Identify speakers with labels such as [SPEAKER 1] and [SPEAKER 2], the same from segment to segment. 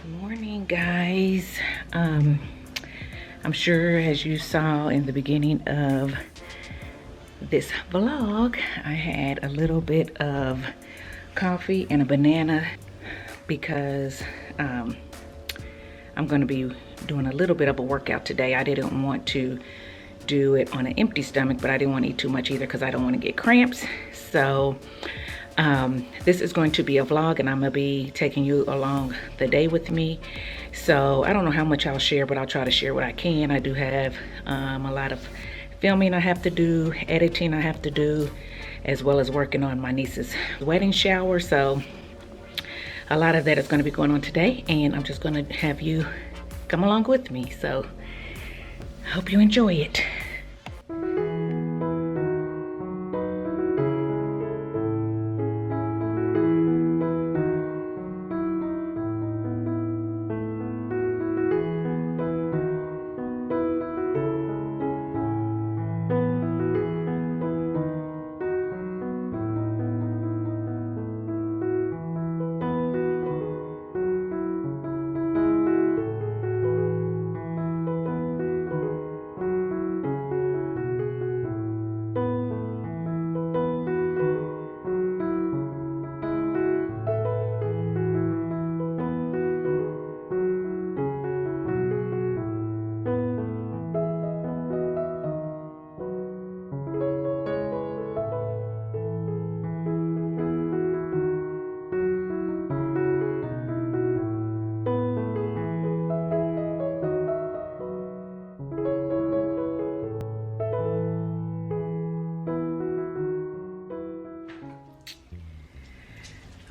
[SPEAKER 1] Morning, guys. I'm sure as you saw in the beginning of this vlog, I had a little bit of coffee and a banana because I'm going to be doing a little bit of a workout today. I didn't want to do it on an empty stomach, but I didn't want to eat too much either because I don't want to get cramps. So this is going to be a vlog, and I'm gonna be taking you along the day with me. So I don't know how much I'll share, but I'll try to share what I can. I do have a lot of filming I have to do, editing I have to do, as well as working on my niece's wedding shower. So a lot of that is going to be going on today, and I'm just going to have you come along with me. So I hope you enjoy it.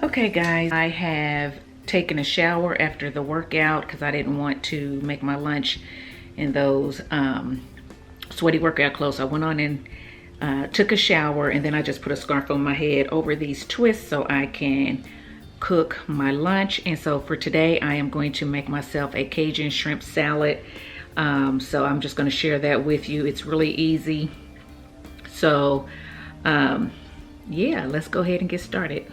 [SPEAKER 1] Okay guys, I have taken a shower after the workout because I didn't want to make my lunch in those sweaty workout clothes. I went on and took a shower, and then I just put a scarf on my head over these twists so I can cook my lunch. And so for today, I am going to make myself a Cajun shrimp salad. So I'm just going to share that with you. It's really easy. So yeah, let's go ahead and get started.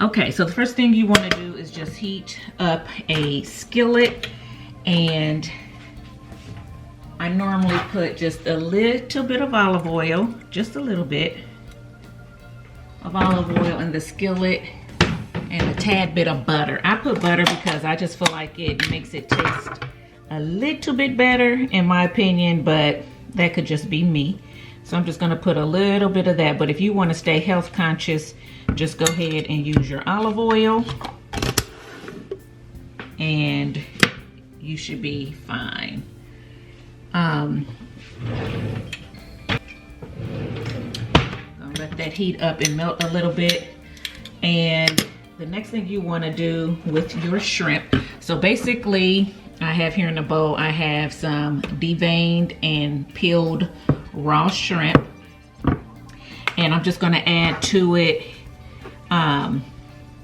[SPEAKER 1] Okay, so the first thing you want to do is just heat up a skillet, and I normally put just a little bit of olive oil, just a little bit of olive oil in the skillet, and a tad bit of butter. I put butter because I just feel like it makes it taste a little bit better in my opinion, but that could just be me. So I'm just going to put a little bit of that, but if you want to stay health conscious, just go ahead and use your olive oil and you should be fine. Gonna let that heat up and melt a little bit. And the next thing you want to do with your shrimp, so basically I have here in the bowl, I have some deveined and peeled raw shrimp, and I'm just going to add to it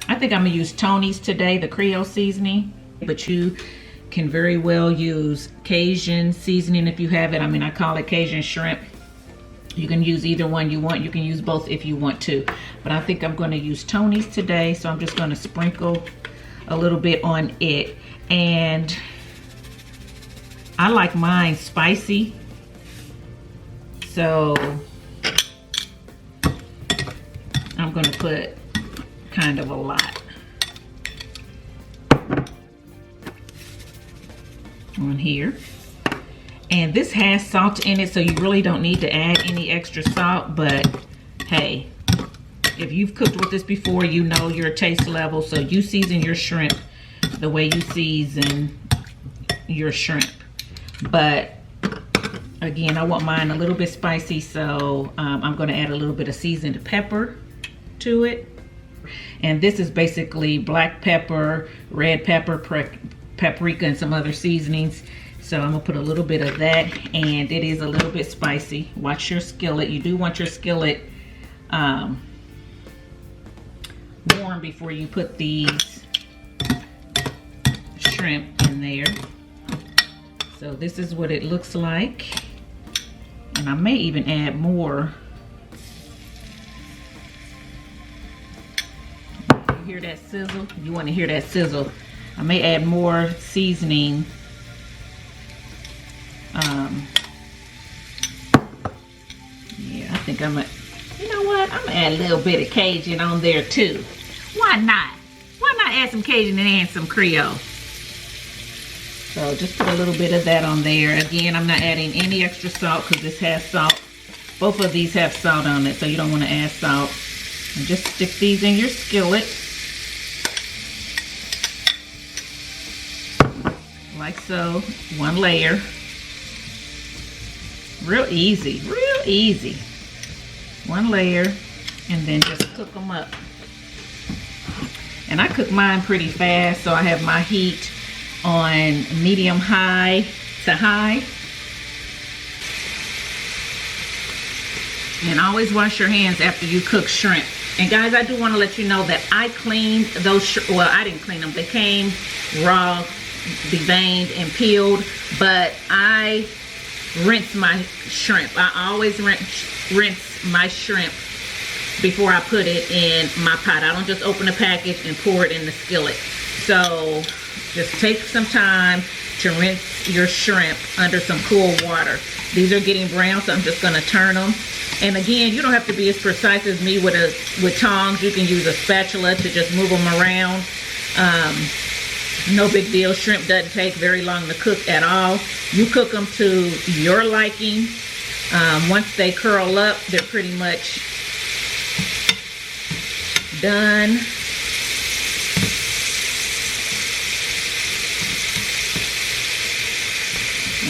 [SPEAKER 1] I think I'm gonna use Tony's today, the Creole seasoning, but you can very well use Cajun seasoning if you have it. I mean, I call it Cajun shrimp. You can use either one you want. You can use both if you want to, but I think I'm going to use Tony's today, so I'm just going to sprinkle a little bit on it. And I like mine spicy, so I'm going to put kind of a lot on here. And this has salt in it, so you really don't need to add any extra salt, but hey, if you've cooked with this before, you know your taste level, so you season your shrimp the way you season your shrimp. But again, I want mine a little bit spicy, so I'm going to add a little bit of seasoned pepper to it. And this is basically black pepper, red pepper, paprika, and some other seasonings. So I'm gonna put a little bit of that, and it is a little bit spicy. Watch your skillet. You do want your skillet warm before you put these shrimp in there. So this is what it looks like. And I may even add more. You hear that sizzle? You want to hear that sizzle. I may add more seasoning. Yeah, I think you know what? I'm gonna add a little bit of Cajun on there too. Why not? Why not add some Cajun and add some Creole? So just put a little bit of that on there. Again, I'm not adding any extra salt because this has salt. Both of these have salt on it, so you don't want to add salt. And just stick these in your skillet. Like so, one layer. Real easy, real easy. One layer, and then just cook them up. And I cook mine pretty fast, so I have my heat on medium high to high. And always wash your hands after you cook shrimp. And guys, I do want to let you know that I cleaned those, well, I didn't clean them. They came raw, deveined and peeled, but I rinse my shrimp. I always rinse my shrimp before I put it in my pot. I don't just open the package and pour it in the skillet. So just take some time to rinse your shrimp under some cool water. These are getting brown, so I'm just gonna turn them. And again, you don't have to be as precise as me with tongs. You can use a spatula to just move them around. No big deal. Shrimp doesn't take very long to cook at all. You cook them to your liking. Once they curl up, they're pretty much done.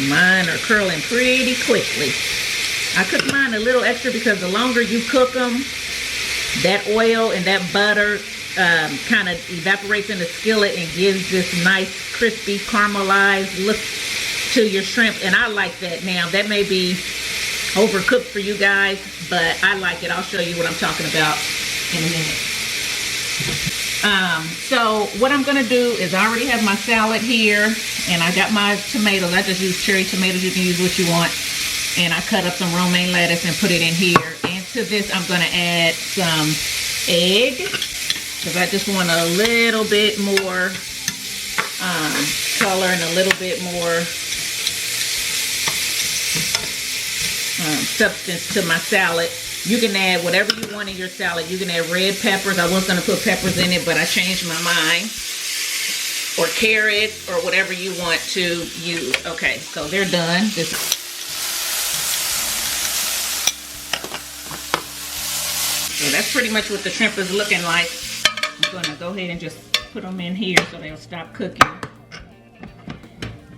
[SPEAKER 1] Mine are curling pretty quickly. I cook mine a little extra because the longer you cook them, that oil and that butter kind of evaporates in the skillet and gives this nice crispy caramelized look to your shrimp, and I like that. Now that may be overcooked for you guys, but I like it. I'll show you what I'm talking about in a minute. So what I'm gonna do is I already have my salad here, and I got my tomatoes. I just use cherry tomatoes. You can use what you want. And I cut up some romaine lettuce and put it in here. And to this, I'm gonna add some egg, because I just want a little bit more color and a little bit more substance to my salad. You can add whatever you want in your salad. You can add red peppers. I was gonna put peppers in it, but I changed my mind. Or carrots, or whatever you want to use. Okay, so they're done. So that's pretty much what the shrimp is looking like. I'm gonna go ahead and just put them in here so they'll stop cooking.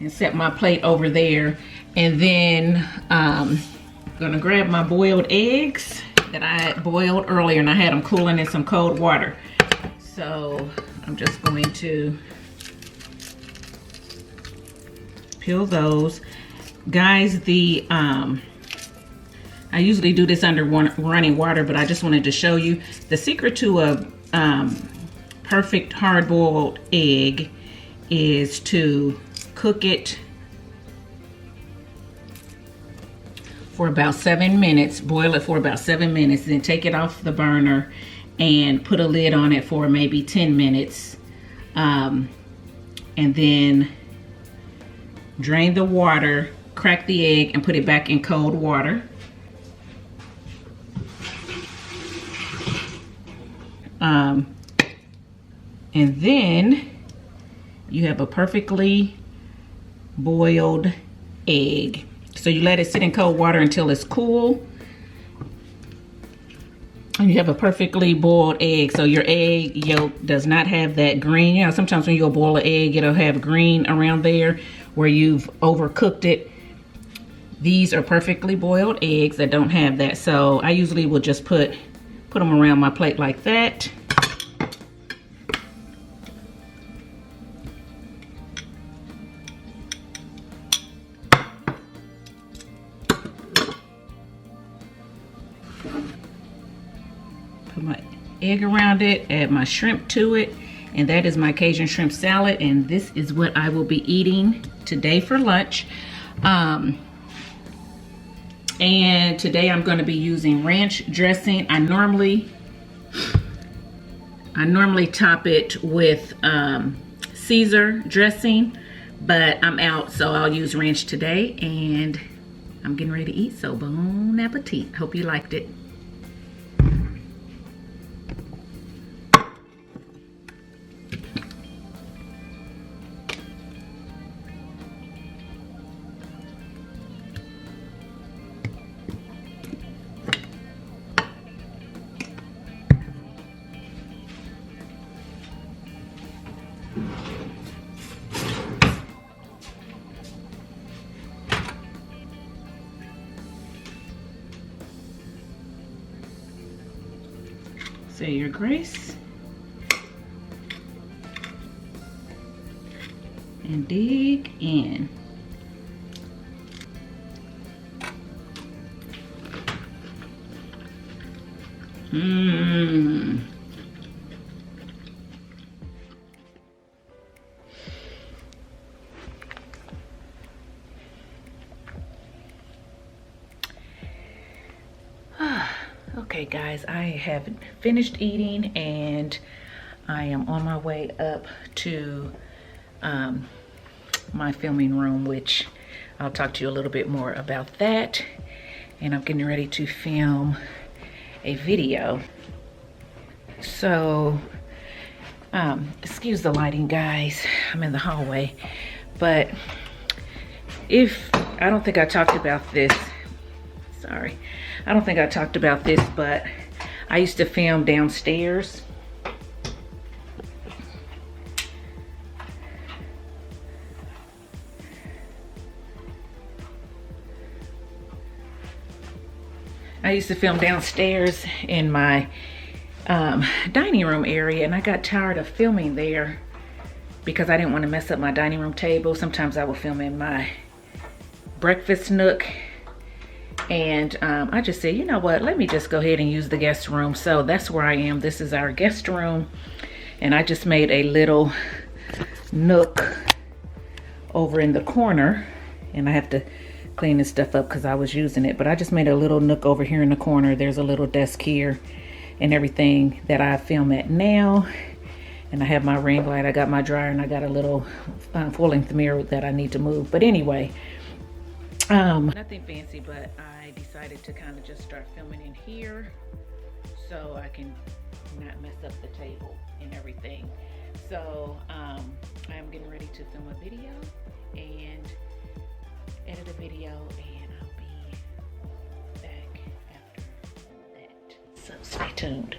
[SPEAKER 1] And set my plate over there. And then I'm gonna grab my boiled eggs that I had boiled earlier, and I had them cooling in some cold water. So I'm just going to peel those. Guys, I usually do this under running water, but I just wanted to show you the secret to a perfect hard-boiled egg is to cook it for about 7 minutes. Boil it for about 7 minutes, then take it off the burner and put a lid on it for maybe 10 minutes. And then drain the water, crack the egg, and put it back in cold water. And then you have a perfectly boiled egg. So you let it sit in cold water until it's cool. And you have a perfectly boiled egg. So your egg yolk does not have that green. You know, sometimes when you'll boil an egg, it'll have green around there where you've overcooked it. These are perfectly boiled eggs that don't have that. So I usually will just put them around my plate like that. Put my egg around it, add my shrimp to it, and that is my Cajun shrimp salad, and this is what I will be eating today for lunch. And today I'm going to be using ranch dressing. I normally top it with Caesar dressing, but I'm out, so I'll use ranch today, and I'm getting ready to eat, so bon appetit. Hope you liked it. Say your grace and dig in. Okay guys, I have finished eating and I am on my way up to my filming room, which I'll talk to you a little bit more about that. And I'm getting ready to film a video. So, excuse the lighting guys, I'm in the hallway. But I don't think I talked about this, sorry. I don't think I talked about this, but I used to film downstairs. I used to film downstairs in my dining room area, and I got tired of filming there because I didn't want to mess up my dining room table. Sometimes I would film in my breakfast nook. And I just said, you know what, let me just go ahead and use the guest room. So that's where I am. This is our guest room. And I just made a little nook over in the corner. And I have to clean this stuff up because I was using it. But I just made a little nook over here in the corner. There's a little desk here and everything that I film at now. And I have my ring light. I got my dryer, and I got a little full-length mirror that I need to move. But anyway, nothing fancy, but I decided to kind of just start filming in here so I can not mess up the table and everything. So I am getting ready to film a video and edit a video, and I'll be back after that. So stay tuned.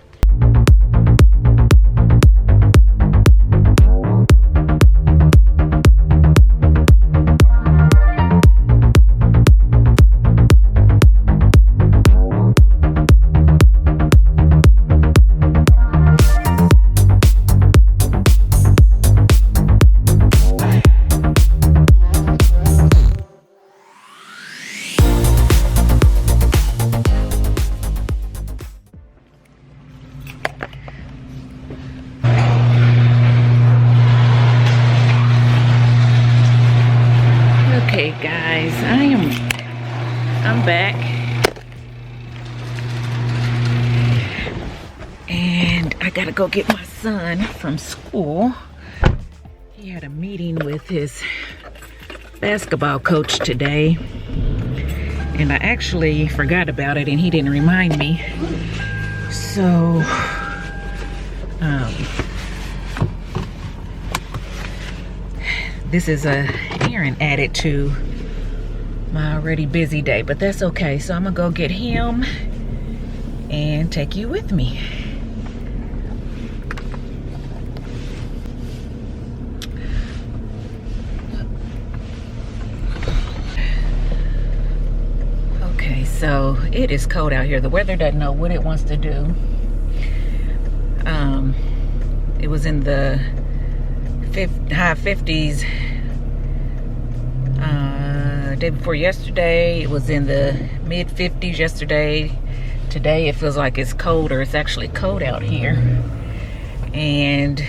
[SPEAKER 1] Okay guys, I'm back, and I gotta go get my son from school. He had a meeting with his basketball coach today, and I actually forgot about it and he didn't remind me. So this is a errand added to my already busy day, but that's okay. So I'm gonna go get him and take you with me. Okay, so it is cold out here. The weather doesn't know what it wants to do. It was in the high 50s day before yesterday. It was in the mid 50s yesterday. Today it feels like it's colder. It's actually cold out here, and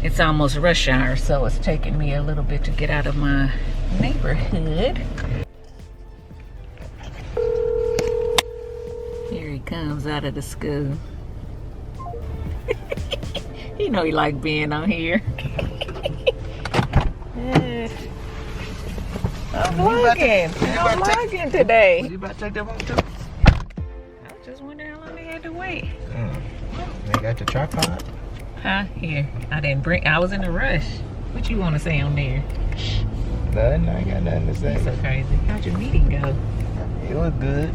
[SPEAKER 1] it's almost rush hour, so it's taking me a little bit to get out of my neighborhood. Here he comes out of the school. You know he like being on here. I'm vlogging today.
[SPEAKER 2] You about to take that one too?
[SPEAKER 1] I was just wondering how long they had to wait.
[SPEAKER 2] They got the tripod?
[SPEAKER 1] Huh? Here. I was in a rush. What you want to say on there?
[SPEAKER 2] Nothing. I ain't got nothing to say.
[SPEAKER 1] That's so crazy. How'd your meeting go?
[SPEAKER 2] It was good.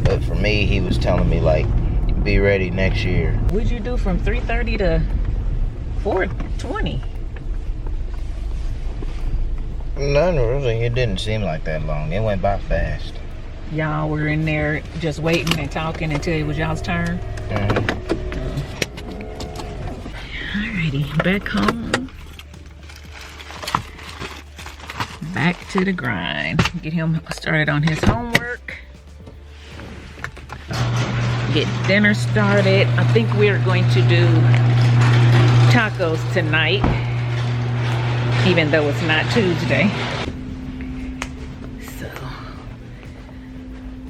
[SPEAKER 2] But for me, he was telling me, like, be ready next year.
[SPEAKER 1] What'd you do from 3:30 to 4:20?
[SPEAKER 2] None really. It didn't seem like that long. It went by fast.
[SPEAKER 1] Y'all were in there just waiting and talking until it was y'all's turn? Alrighty, back home. Back to the grind. Get him started on his homework. Get dinner started. I think we're going to do tacos tonight, even though it's not Tuesday. So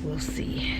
[SPEAKER 1] we'll see.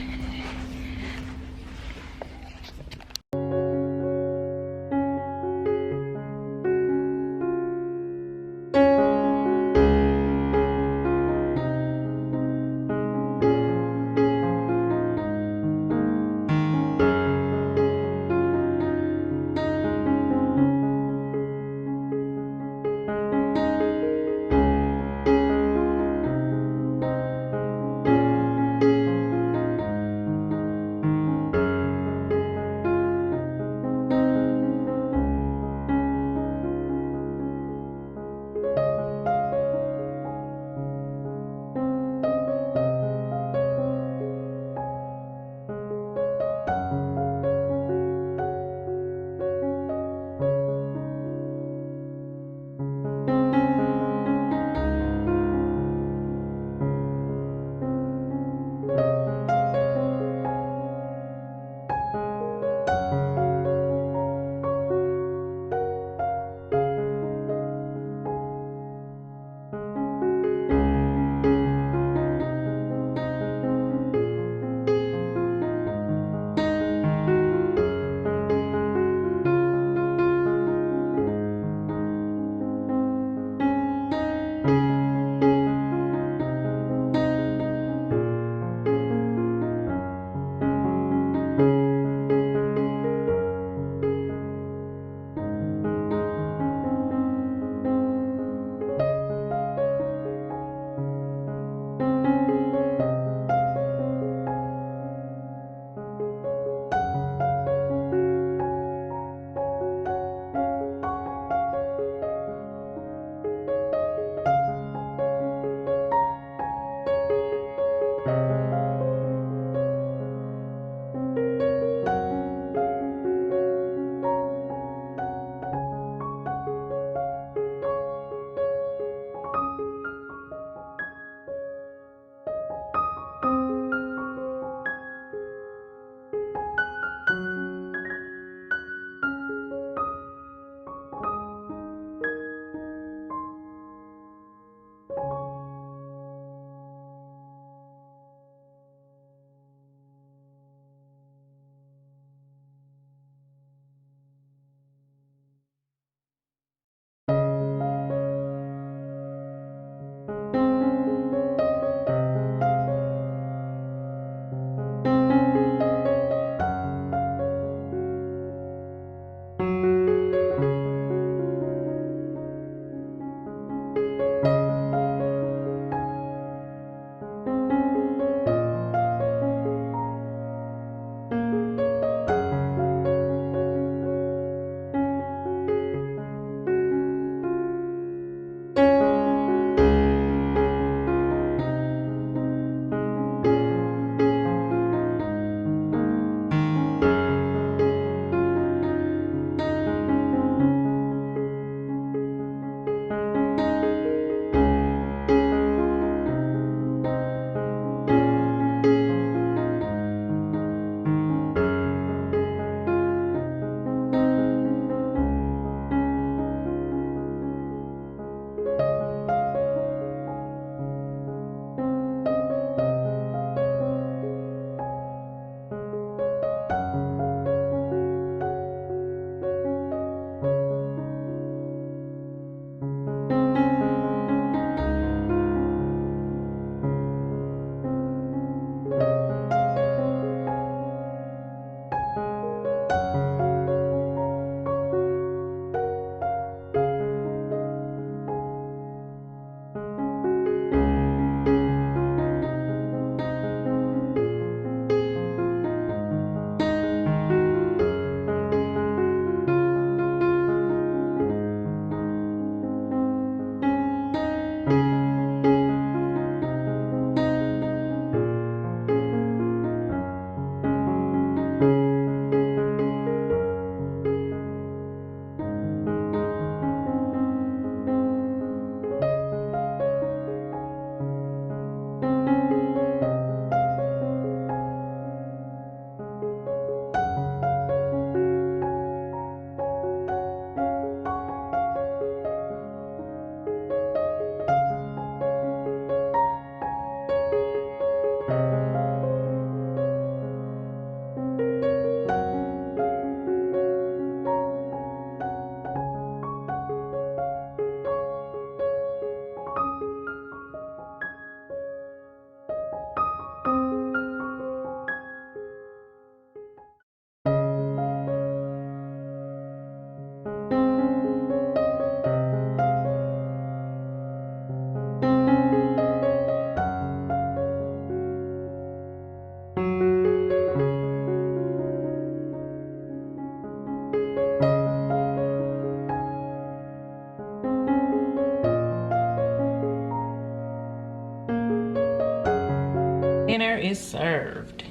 [SPEAKER 1] Dinner is served.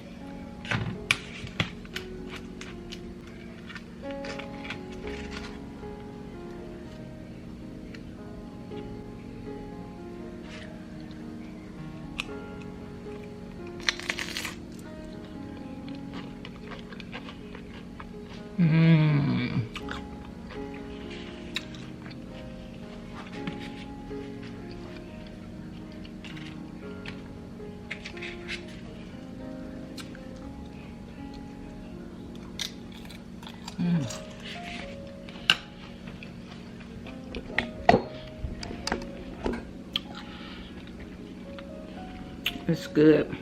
[SPEAKER 1] It's good.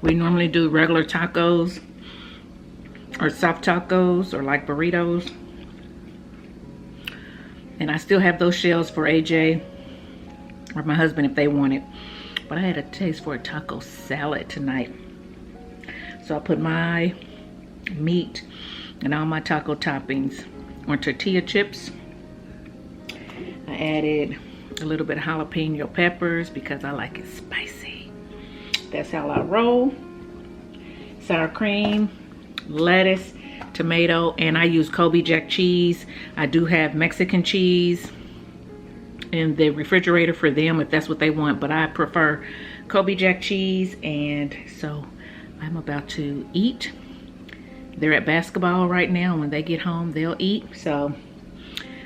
[SPEAKER 1] We normally do regular tacos or soft tacos or like burritos. And I still have those shells for AJ or my husband if they want it. But I had a taste for a taco salad tonight. So I put my meat and all my taco toppings on tortilla chips. I added a little bit of jalapeno peppers because I like it spicy. That's how I roll. Sour cream, lettuce, tomato, and I use Kobe Jack cheese. I do have Mexican cheese in the refrigerator for them if that's what they want, but I prefer Kobe Jack cheese. And so I'm about to eat. They're at basketball right now. When they get home, they'll eat. So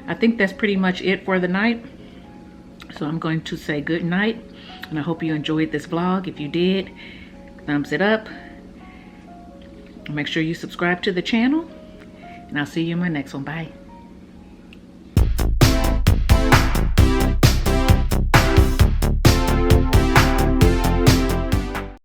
[SPEAKER 1] I think that's pretty much it for the night. So I'm going to say good night, and I hope you enjoyed this vlog. If you did, thumbs it up. Make sure you subscribe to the channel, and I'll see you in my next one. Bye.